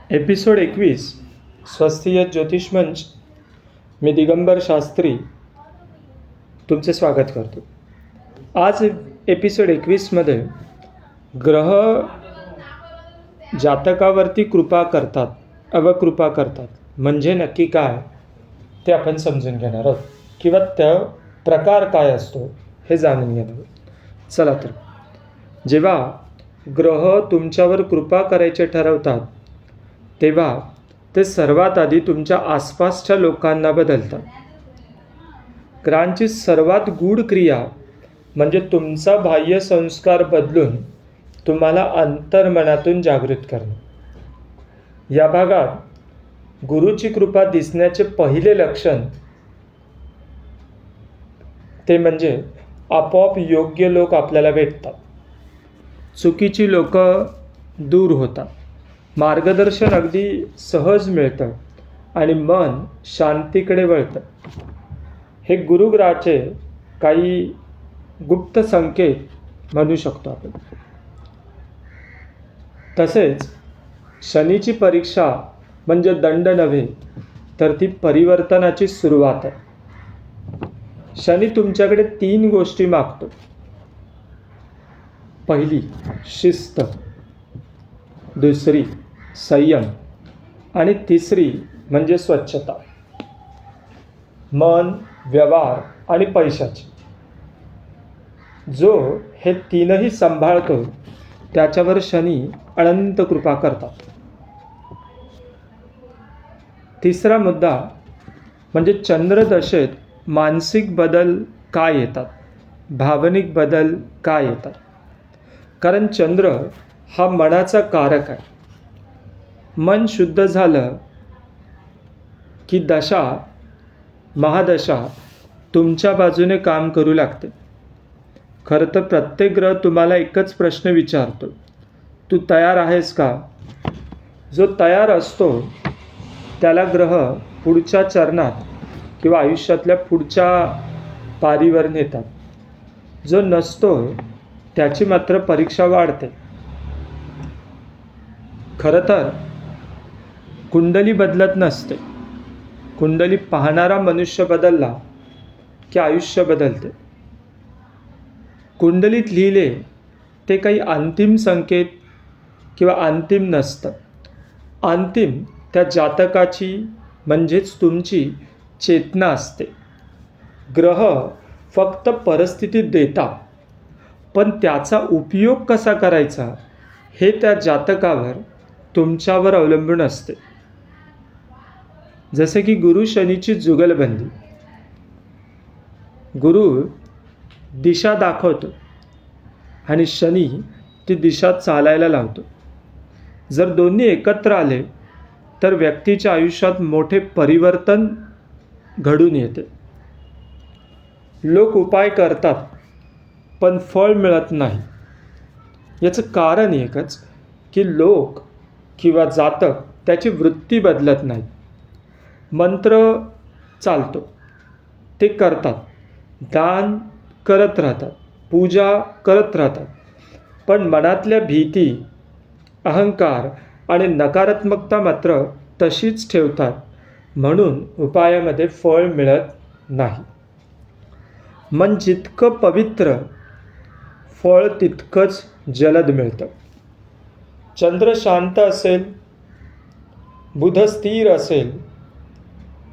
Episode 21 स्वस्तिय ज्योतिष मंच. मी दिगंबर शास्त्री तुमचे स्वागत करतो. आज एपिसोड 21मध्ये ग्रह जातकावरती कृपा करतात अवकृपा करतात म्हणजे नक्की काय ते आपण समजून घेणार आहोत, किंवा त्या प्रकार काय असतो हे जाणून घेणार आहोत. चला तर, जेव्हा ग्रह तुमच्यावर कृपा करायचे ठरवतात तेव्हा ते सर्वात आधी तुमच्या आसपासच्या लोकांना बदलतात. ग्रहांची सर्वात गूढ क्रिया म्हणजे तुमचा बाह्य संस्कार बदलून तुम्हाला अंतर्मनातून जागृत करणे. या भागात गुरुची कृपा दिसण्याचे पहिले लक्षण ते म्हणजे आपोआप योग्य लोक आपल्याला भेटतात, चुकीची लोक दूर होतात, मार्गदर्शन अगदी सहज मिळतं आणि मन शांतीकडे वळतं. हे गुरुग्रहाचे काही गुप्त संकेत म्हणू शकतो आपण. तसेच शनीची परीक्षा म्हणजे दंड नव्हे तर ती परिवर्तनाची सुरुवात आहे. शनी तुमच्याकडे 3 गोष्टी मागतो. पहिली शिस्त, दुसरी संयम आणि तिसरी म्हणजे स्वच्छता, मन, व्यवहार आणि पैशाची. जो हे 3ही सांभाळतो त्याच्यावर शनी अनंत कृपा करतात. तिसरा मुद्दा म्हणजे चंद्रदशेत मानसिक बदल काय येतात, भावनिक बदल काय येतात. कारण चंद्र हा मनाचा कारक आहे. मन शुद्ध झालं की दशा महादशा तुमच्या बाजूने काम करू लागते. खरं तर प्रत्येक ग्रह तुम्हाला एकच प्रश्न विचारतो, तू तयार आहेस का? जो तयार असतो त्याला ग्रह पुढच्या चरणात किंवा आयुष्यातल्या पुढच्या पारीवर नेतात. जो नसतो त्याची मात्र परीक्षा वाढते. खरं तर कुंडली बदलत नसते. कुंडली पाहणारा मनुष्य बदलला की आयुष्य बदलते. कुंडलीत लिहिले ते काही अंतिम संकेत किंवा अंतिम नसतं. अंतिम त्या जातकाची म्हणजेच तुमची चेतना असते. ग्रह फक्त परिस्थिती देतात, पण त्याचा उपयोग कसा करायचा हे त्या जातकावर तुमच्यावर अवलंबून असते. जसे की गुरु शनीची जुगलबंदी. गुरु दिशा दाखवतो आणि शनी ती दिशा चालायला लावतो. जर दोन्ही एकत्र आले तर व्यक्तीच्या आयुष्यात मोठे परिवर्तन घडून येते. लोक उपाय करतात पण फळ मिळत नाही. याचं कारण एकच की लोक किंवा जातक त्याची वृत्ती बदलत नाही. मंत्र चालतो, ते करतात, दान करत राहतात, पूजा करत राहतात, पण मनातल्या भीती, अहंकार आणि नकारात्मकता मात्र तशीच ठेवतात. म्हणून उपायामध्ये फळ मिळत नाही. मन जितकं पवित्र, फळ तितकंच जलद मिळतं. चंद्र शांत असेल, बुध स्थिर असेल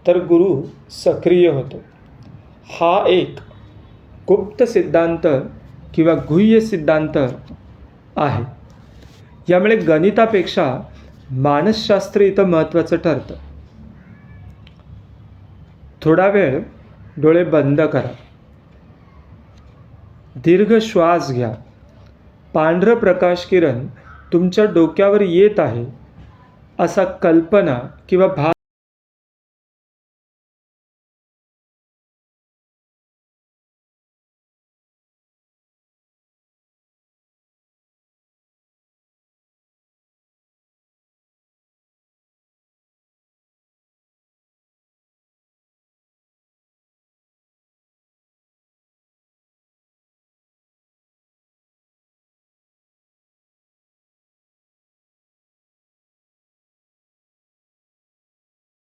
तर गुरु सक्रिय होतो. हा एक गुप्त सिद्धांत किंवा गुह्य सिद्धांत आहे. यामुळे गणितापेक्षा मानसशास्त्र इथं महत्त्वाचं ठरतं. थोडा वेळ डोळे बंद करा, दीर्घ श्वास घ्या. पांढरं प्रकाश किरण तुमच्या डोक्यावर येत आहे असा कल्पना किंवा